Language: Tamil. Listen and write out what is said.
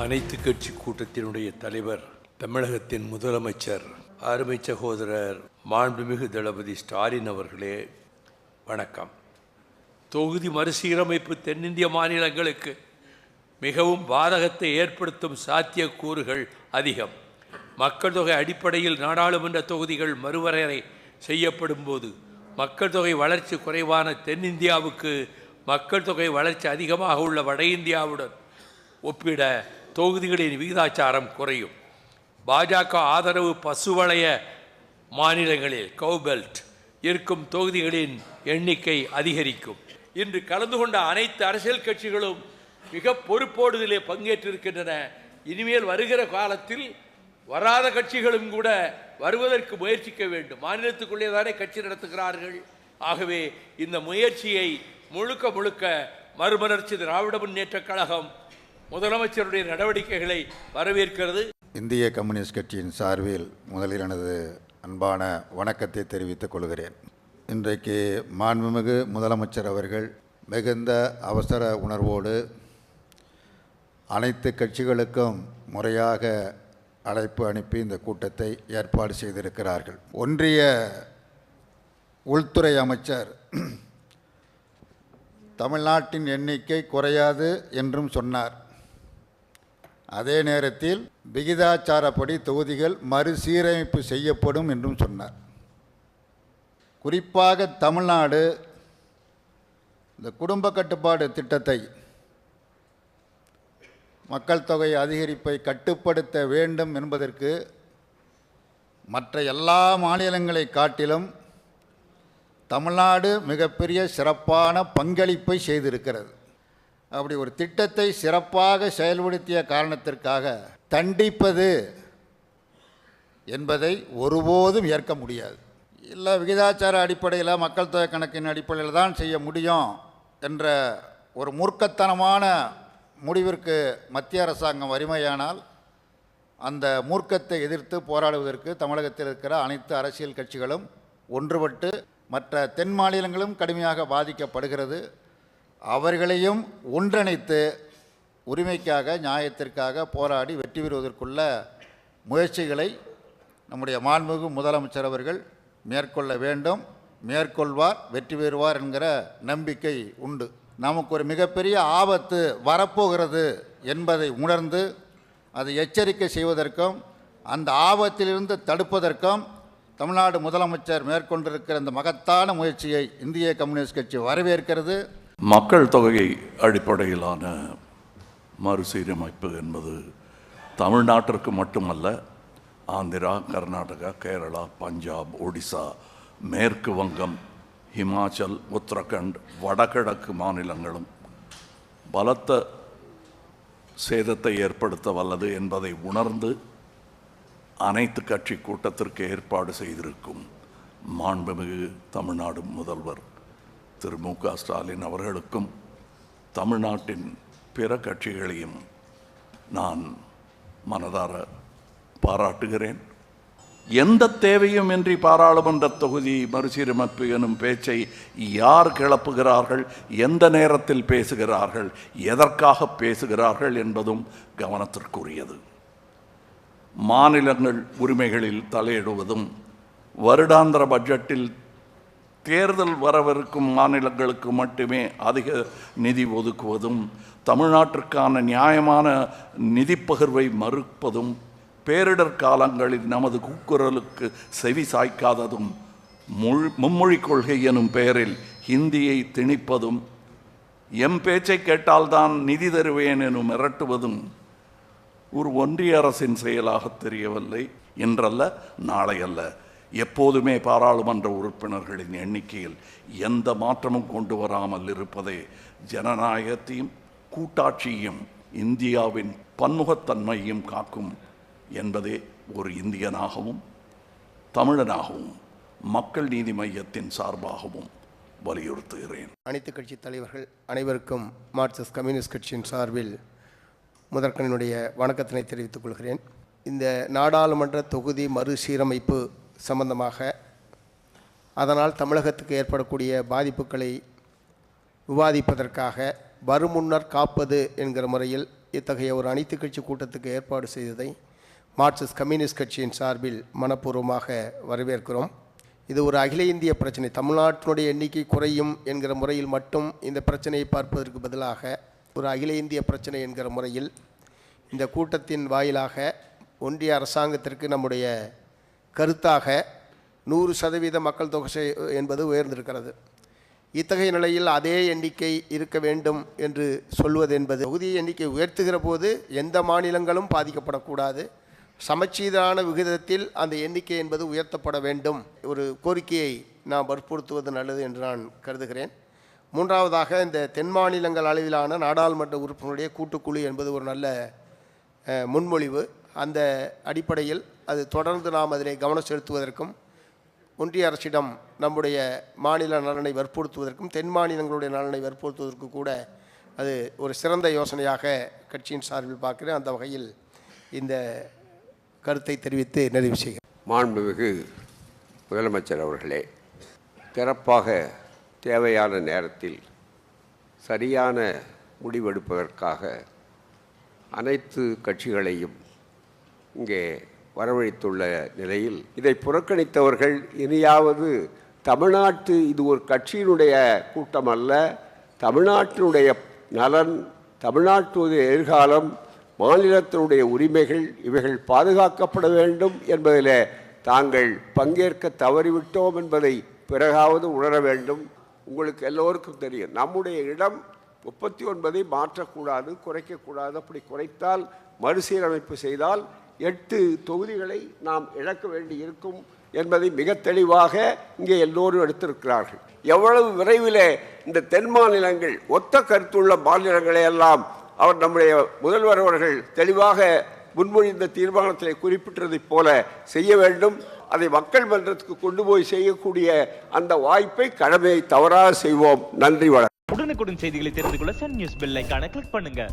அனைத்து கட்சி கூட்டத்தினுடைய தலைவர், தமிழகத்தின் முதலமைச்சர், அருமை சகோதரர் மாண்புமிகு தளபதி ஸ்டாலின் அவர்களே, வணக்கம். தொகுதி மறுசீரமைப்பு தென்னிந்திய மாநிலங்களுக்கு மிகவும் பாதகத்தை ஏற்படுத்தும் சாத்தியக்கூறுகள் அதிகம். மக்கள் தொகை அடிப்படையில் நாடாளுமன்ற தொகுதிகள் மறுவரையறை செய்யப்படும் போது மக்கள் தொகை வளர்ச்சி குறைவான தென்னிந்தியாவுக்கு மக்கள் தொகை வளர்ச்சி அதிகமாக உள்ள வட இந்தியாவுடன் ஒப்பிட தொகுதிகளின் விகிதாச்சாரம் குறையும். பாஜக ஆதரவு பசுவளைய மாநிலங்களில் கவுபெல்ட் இருக்கும் தொகுதிகளின் எண்ணிக்கை அதிகரிக்கும். இன்று கலந்து கொண்ட அனைத்து அரசியல் கட்சிகளும் மிக பொறுப்போடு இதிலே பங்கேற்றிருக்கின்றன. இனிமேல் வருகிற காலத்தில் வராத கட்சிகளும் கூட வருவதற்கு முயற்சிக்க வேண்டும். மாநிலத்துக்குள்ளே தானே கட்சி நடத்துகிறார்கள். ஆகவே இந்த முயற்சியை முழுக்க முழுக்க மறுமலர்ச்சி திராவிட முன்னேற்றக் கழகம் முதலமைச்சருடைய நடவடிக்கைகளை வரவேற்கிறது. இந்திய கம்யூனிஸ்ட் கட்சியின் சார்பில் முதலில் எனது அன்பான வணக்கத்தை தெரிவித்துக் கொள்கிறேன். இன்றைக்கு மாண்புமிகு முதலமைச்சர் அவர்கள் மிகுந்த அவசர உணர்வோடு அனைத்து கட்சிகளுக்கும் முறையாக அழைப்பு அனுப்பி இந்த கூட்டத்தை ஏற்பாடு செய்திருக்கிறார்கள். ஒன்றிய உள்துறை அமைச்சர் தமிழ்நாட்டின் எண்ணிக்கை குறையாது என்றும் சொன்னார். அதே நேரத்தில் விகிதாச்சாரப்படி தொகுதிகள் மறுசீரமைப்பு செய்யப்படும் என்றும் சொன்னார். குறிப்பாக தமிழ்நாடு இந்த குடும்ப கட்டுப்பாடு திட்டத்தை, மக்கள் தொகை அதிகரிப்பை கட்டுப்படுத்த வேண்டும் என்பதற்கு மற்ற எல்லா மாநிலங்களை காட்டிலும் தமிழ்நாடு மிகப்பெரிய சிறப்பான பங்களிப்பை செய்திருக்கிறது. அப்படி ஒரு திட்டத்தை சிறப்பாக செயல்படுத்திய காரணத்திற்காக தண்டிப்பது என்பதை ஒருபோதும் ஏற்க முடியாது. இல்லை விகிதாச்சார அடிப்படையில் மக்கள் தொகை கணக்கின் அடிப்படையில் தான் செய்ய முடியும் என்ற ஒரு மூர்க்கத்தனமான முடிவிற்கு மத்திய அரசாங்கம் வலிமையானால் அந்த மூர்க்கத்தை எதிர்த்து போராடுவதற்கு தமிழகத்தில் இருக்கிற அனைத்து அரசியல் கட்சிகளும் ஒன்றுபட்டு, மற்ற தென் மாநிலங்களும் கடுமையாக பாதிக்கப்படுகிறது, அவர்களையும் ஒன்றிணைத்து உரிமைக்காக நியாயத்திற்காக போராடி வெற்றி பெறுவதற்குள்ள முயற்சிகளை நம்முடைய மாண்புமிகு முதலமைச்சர் அவர்கள் மேற்கொள்ள வேண்டும். மேற்கொள்வார், வெற்றி பெறுவார் என்கிற நம்பிக்கை உண்டு. நமக்கு ஒரு மிகப்பெரிய ஆபத்து வரப்போகிறது என்பதை உணர்ந்து அதை எச்சரிக்கை செய்வதற்கும் அந்த ஆபத்திலிருந்து தடுப்பதற்கும் தமிழ்நாடு முதலமைச்சர் மேற்கொண்டிருக்கிற இந்த மகத்தான முயற்சியை இந்திய கம்யூனிஸ்ட் கட்சி வரவேற்கிறது. மக்கள் தொகை அடிப்படையிலான மறுசீரமைப்பு என்பது தமிழ்நாட்டிற்கு மட்டுமல்ல, ஆந்திரா, கர்நாடகா, கேரளா, பஞ்சாப், ஒடிசா, மேற்கு வங்கம், ஹிமாச்சல், உத்தரகண்ட், வடகிழக்கு மாநிலங்களும் பலத்த சேதத்தை ஏற்படுத்த வல்லது என்பதை உணர்ந்து அனைத்து கட்சி கூட்டத்திற்கு ஏற்பாடு செய்திருக்கும் மாண்புமிகு தமிழ்நாடு முதல்வர் திரு மு.க. ஸ்டாலின் அவர்களுக்கும் தமிழ்நாட்டின் பிற கட்சிகளையும் நான் மனதார பாராட்டுகிறேன். எந்த தேவையும் இன்றி பாராளுமன்ற தொகுதி மறுசீரமைப்பு எனும் பேச்சை யார் கிளப்புகிறார்கள், எந்த நேரத்தில் பேசுகிறார்கள், எதற்காக பேசுகிறார்கள் என்பதும் கவனத்திற்குரியது. மாநிலங்கள் உரிமைகளில் தலையிடுவதும், வருடாந்திர பட்ஜெட்டில் தேர்தல் வரவிருக்கும் மாநிலங்களுக்கு மட்டுமே அதிக நிதி ஒதுக்குவதும், தமிழ்நாட்டிற்கான நியாயமான நிதி பகிர்வை மறுப்பதும், பேரிடர் காலங்களில் நமது கூக்குரலுக்கு செவி சாய்க்காததும், மும்மொழி கொள்கை எனும் பெயரில் ஹிந்தியை திணிப்பதும், எம் பேச்சை கேட்டால்தான் நிதி தருவேன் எனும் மிரட்டுவதும் ஒரு ஒன்றிய அரசின் செயலாக தெரியவில்லை. இன்றல்ல, நாளை அல்ல, எப்போதுமே பாராளுமன்ற உறுப்பினர்களின் எண்ணிக்கையில் எந்த மாற்றமும் கொண்டு வராமல் இருப்பதே ஜனநாயகத்தையும் கூட்டாட்சியையும் இந்தியாவின் பன்முகத்தன்மையையும் காக்கும் என்பதே ஒரு இந்தியனாகவும் தமிழனாகவும் மக்கள் நீதி மையத்தின் சார்பாகவும் வலியுறுத்துகிறேன். அனைத்து கட்சி தலைவர்கள் அனைவருக்கும் மார்க்சிஸ்ட் கம்யூனிஸ்ட் கட்சியின் சார்பில் முதற்கனினுடைய வணக்கத்தினை தெரிவித்துக் கொள்கிறேன். இந்த நாடாளுமன்ற தொகுதி மறுசீரமைப்பு சம்பந்தமாக, அதனால் தமிழகத்துக்கு ஏற்படக்கூடிய பாதிப்புகளை விவாதிப்பதற்காக வருமுன்னர் காப்பது என்கிற முறையில் இத்தகைய ஒரு அனைத்து கட்சி கூட்டத்துக்கு ஏற்பாடு செய்ததை மார்க்சிஸ்ட் கம்யூனிஸ்ட் கட்சியின் சார்பில் மனப்பூர்வமாக வரவேற்கிறோம். இது ஒரு அகில இந்திய பிரச்சனை. தமிழ்நாட்டினுடைய எண்ணிக்கை குறையும் என்கிற முறையில் மட்டும் இந்த பிரச்சனையை பார்ப்பதற்கு பதிலாக ஒரு அகில இந்திய பிரச்சனை என்கிற முறையில் இந்த கூட்டத்தின் வாயிலாக ஒன்றிய அரசாங்கத்திற்கு நம்முடைய கருத்தாக 100% மக்கள் தொகை என்பது உயர்ந்திருக்கிறது. இத்தகைய நிலையில் அதே எண்ணிக்கை இருக்க வேண்டும் என்று சொல்வது என்பது தொகுதி எண்ணிக்கை உயர்த்துகிற போது எந்த மாநிலங்களும் பாதிக்கப்படக்கூடாது, சமச்சீரான விகிதத்தில் அந்த எண்ணிக்கை என்பது உயர்த்தப்பட வேண்டும். ஒரு கோரிக்கையை நாம் வற்புறுத்துவது நல்லது என்று நான் கருதுகிறேன். மூன்றாவதாக, இந்த தென் மாநிலங்கள் அளவிலான நாடாளுமன்ற உறுப்பினருடைய கூட்டுக்குழு என்பது ஒரு நல்ல முன்மொழிவு. அந்த அடிப்படையில் அது தொடர்ந்து நாம் அதிலே கவனம் செலுத்துவதற்கும் ஒன்றிய அரசிடம் நம்முடைய மாநில நலனை வற்புறுத்துவதற்கும் தென் மாநிலங்களுடைய நலனை வற்புறுத்துவதற்கு கூட அது ஒரு சிறந்த யோசனையாக கட்சியின் சார்பில் பார்க்கிறேன். அந்த வகையில் இந்த கருத்தை தெரிவித்து நிறைவு செய்கிறேன். மாண்புமிகு முதலமைச்சர் அவர்களே, சிறப்பாக தேவையான நேரத்தில் சரியான முடிவெடுப்பதற்காக அனைத்து கட்சிகளையும் இங்கே வரவழைத்துள்ள நிலையில் இதை புறக்கணித்தவர்கள் இனியாவது தமிழ்நாட்டு இது ஒரு கட்சியினுடைய கூட்டம் அல்ல, தமிழ்நாட்டினுடைய நலன், தமிழ்நாட்டுடைய எதிர்காலம், மாநிலத்தினுடைய உரிமைகள் இவைகள் பாதுகாக்கப்பட வேண்டும் என்பதில் தாங்கள் பங்கேற்க தவறிவிட்டோம் என்பதை பிறகாவது உணர வேண்டும். உங்களுக்கு எல்லோருக்கும் தெரியும், நம்முடைய இடம் 39 மாற்றக்கூடாது, குறைக்கக்கூடாது. அப்படி குறைத்தால், மறுசீரமைப்பு செய்தால் 8 தொகுதிகளை நாம் இழக்க வேண்டி இருக்கும் என்பதை மிக தெளிவாக இங்கே எல்லோரும் எடுத்திருக்கிறார்கள். எவ்வளவு விரைவில் இந்த தென் மாநிலங்கள் ஒத்த கருத்துள்ள மாநிலங்களை எல்லாம் அவர் நம்முடைய முதல்வர் அவர்கள் தெளிவாக முன்மொழிந்த தீர்மானத்தில் குறிப்பிட்டதைப் போல செய்ய வேண்டும். அதை மக்கள் மன்றத்துக்கு கொண்டு போய் செய்யக்கூடிய அந்த வாய்ப்பை, கடமையை தவறாக செய்வோம். நன்றி, வணக்கம். உடனுக்குடன் செய்திகளை தெரிந்து கொள்ள சன் நியூஸ் பெல் ஐகானை கிளிக் பண்ணுங்க.